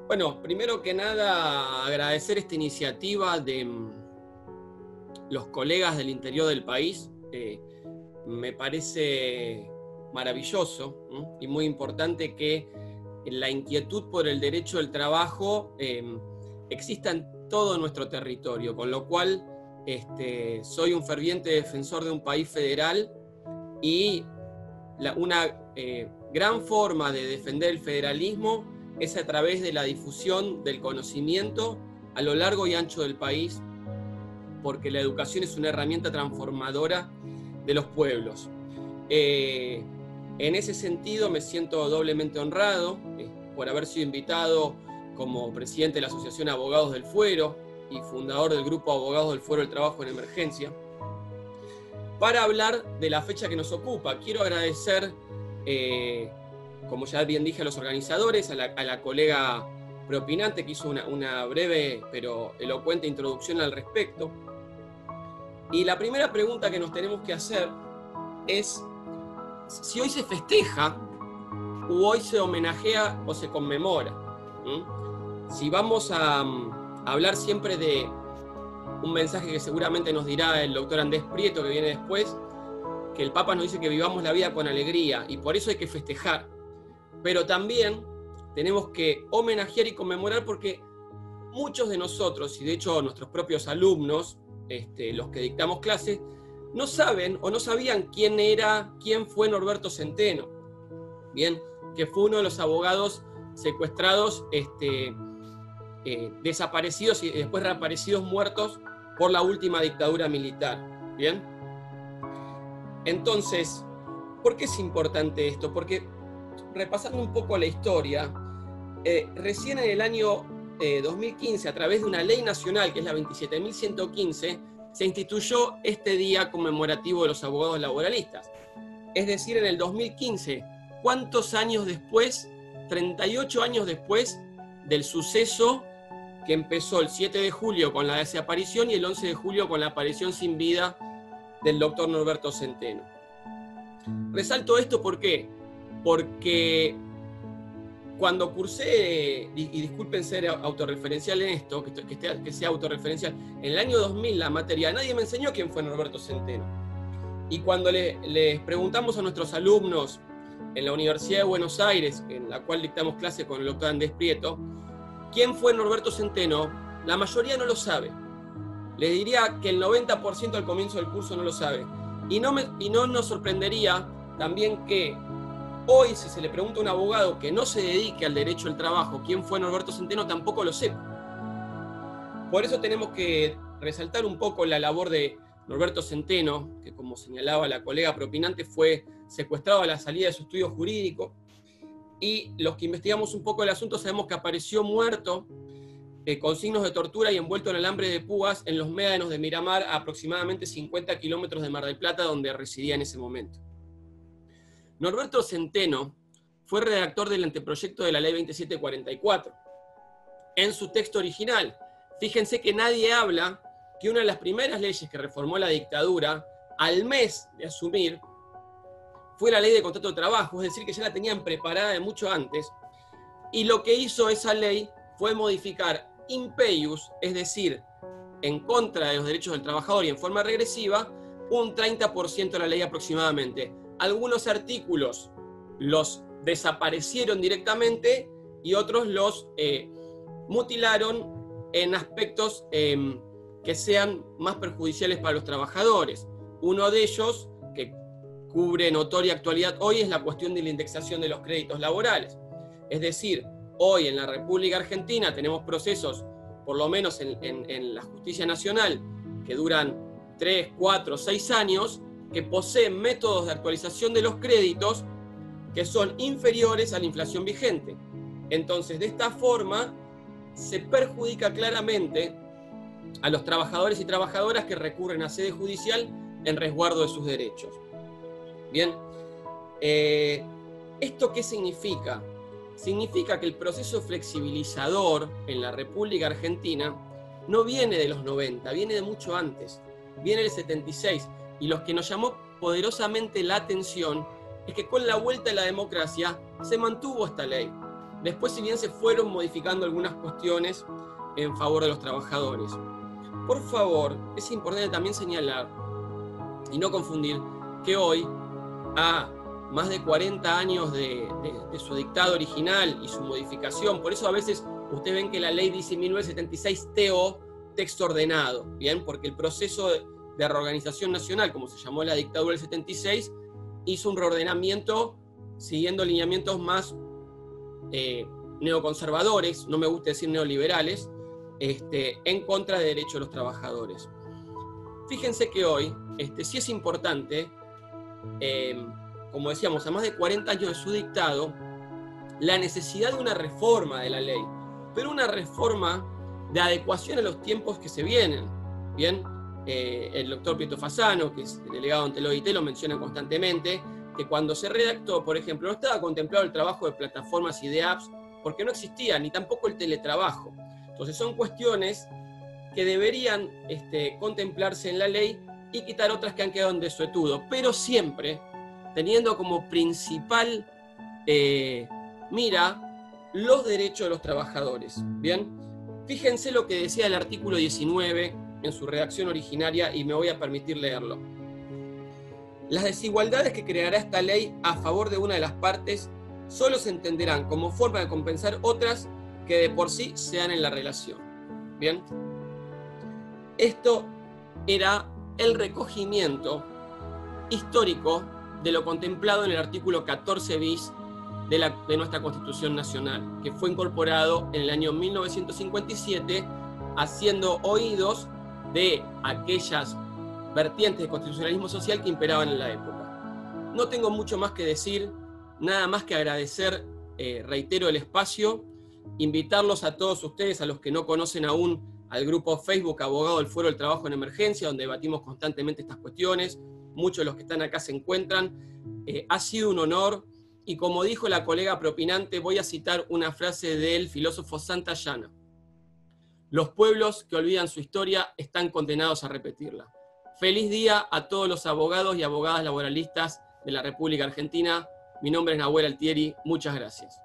Bueno, primero que nada, agradecer esta iniciativa de los colegas del interior del país. Me parece maravilloso, y muy importante que la inquietud por el derecho del trabajo exista en todo nuestro territorio, con lo cual soy un ferviente defensor de un país federal y una gran forma de defender el federalismo es a través de la difusión del conocimiento a lo largo y ancho del país, porque la educación es una herramienta transformadora de los pueblos. En ese sentido me siento doblemente honrado por haber sido invitado como presidente de la Asociación Abogados del Fuero y fundador del Grupo Abogados del Fuero del Trabajo en Emergencia, para hablar de la fecha que nos ocupa. Quiero agradecer, como ya bien dije, a los organizadores, a la colega preopinante que hizo una breve pero elocuente introducción al respecto. Y la primera pregunta que nos tenemos que hacer es si hoy se festeja o hoy se homenajea o se conmemora. Si vamos a hablar siempre de un mensaje que seguramente nos dirá el doctor Andrés Prieto, que viene después, que el Papa nos dice que vivamos la vida con alegría y por eso hay que festejar. Pero también tenemos que homenajear y conmemorar porque muchos de nosotros, y de hecho nuestros propios alumnos, los que dictamos clases, no saben o no sabían quién fue Norberto Centeno. Bien, que fue uno de los abogados secuestrados, desaparecidos y después reaparecidos muertos por la última dictadura militar. Bien. Entonces, ¿por qué es importante esto? Porque, repasando un poco la historia, recién en el año 2015, a través de una ley nacional, que es la 27.115, se instituyó este día conmemorativo de los abogados laboralistas. Es decir, en el 2015, ¿cuántos años después? 38 años después del suceso que empezó el 7 de julio con la desaparición y el 11 de julio con la aparición sin vida del doctor Norberto Centeno. Resalto esto, ¿por qué? Porque cuando cursé, y disculpen ser autorreferencial en esto, que sea autorreferencial, en el año 2000 la materia, nadie me enseñó quién fue Norberto Centeno. Y cuando les preguntamos a nuestros alumnos en la Universidad de Buenos Aires, en la cual dictamos clase con el doctor Andrés Prieto, quién fue Norberto Centeno, la mayoría no lo sabe. Les diría que el 90% al comienzo del curso no lo sabe. Y no nos sorprendería también que hoy, si se le pregunta a un abogado que no se dedique al derecho del trabajo quién fue Norberto Centeno, tampoco lo sepa. Por eso tenemos que resaltar un poco la labor de Norberto Centeno, que como señalaba la colega propinante, fue secuestrado a la salida de su estudio jurídico. Y los que investigamos un poco el asunto sabemos que apareció muerto, con signos de tortura y envuelto en alambre de púas en los médanos de Miramar, a aproximadamente 50 kilómetros de Mar del Plata, donde residía en ese momento. Norberto Centeno fue redactor del anteproyecto de la Ley 2744. En su texto original, fíjense que nadie habla que una de las primeras leyes que reformó la dictadura, al mes de asumir, fue la Ley de Contrato de Trabajo, es decir, que ya la tenían preparada de mucho antes, y lo que hizo esa ley fue modificar in peius, es decir, en contra de los derechos del trabajador y en forma regresiva, un 30% de la ley aproximadamente. Algunos artículos los desaparecieron directamente y otros los mutilaron en aspectos que sean más perjudiciales para los trabajadores. Uno de ellos, que cubre notoria actualidad hoy, es la cuestión de la indexación de los créditos laborales. Es decir, hoy en la República Argentina tenemos procesos, por lo menos en la justicia nacional, que duran 3, 4, 6 años, que poseen métodos de actualización de los créditos que son inferiores a la inflación vigente. Entonces, de esta forma, se perjudica claramente a los trabajadores y trabajadoras que recurren a sede judicial en resguardo de sus derechos. Bien, ¿esto qué significa? Significa que el proceso flexibilizador en la República Argentina no viene de los 90, viene de mucho antes, viene del 76, y lo que nos llamó poderosamente la atención es que con la vuelta de la democracia se mantuvo esta ley. Después, si bien se fueron modificando algunas cuestiones en favor de los trabajadores. Por favor, es importante también señalar y no confundir que hoy, a más de 40 años de su dictado original y su modificación, por eso a veces ustedes ven que la ley dice 1976 TO, texto ordenado, ¿bien? Porque el proceso de reorganización nacional, como se llamó la dictadura del 76, hizo un reordenamiento siguiendo lineamientos más neoconservadores, no me gusta decir neoliberales, en contra de derechos de los trabajadores. Fíjense que hoy sí es importante, como decíamos, a más de 40 años de su dictado, la necesidad de una reforma de la ley, pero una reforma de adecuación a los tiempos que se vienen. Bien, el doctor Pietro Fasano, que es delegado ante el OIT, lo menciona constantemente, que cuando se redactó, por ejemplo, no estaba contemplado el trabajo de plataformas y de apps, porque no existía, ni tampoco el teletrabajo. Entonces son cuestiones que deberían contemplarse en la ley y quitar otras que han quedado en desuetudo, pero siempre teniendo como principal mira los derechos de los trabajadores. Bien, fíjense lo que decía el artículo 19 en su redacción originaria y me voy a permitir leerlo. Las desigualdades que creará esta ley a favor de una de las partes solo se entenderán como forma de compensar otras que de por sí se dan en la relación. Bien, esto era el recogimiento histórico de lo contemplado en el artículo 14 bis de nuestra Constitución Nacional, que fue incorporado en el año 1957, haciendo oídos de aquellas vertientes de constitucionalismo social que imperaban en la época. No tengo mucho más que decir, nada más que agradecer, reitero el espacio, invitarlos a todos ustedes, a los que no conocen aún al grupo Facebook Abogado del Fuero del Trabajo en Emergencia, donde debatimos constantemente estas cuestiones. Muchos de los que están acá se encuentran. Ha sido un honor, y como dijo la colega propinante, voy a citar una frase del filósofo Santayana: los pueblos que olvidan su historia están condenados a repetirla. Feliz día a todos los abogados y abogadas laboralistas de la República Argentina. Mi nombre es Nahuel Altieri. Muchas gracias.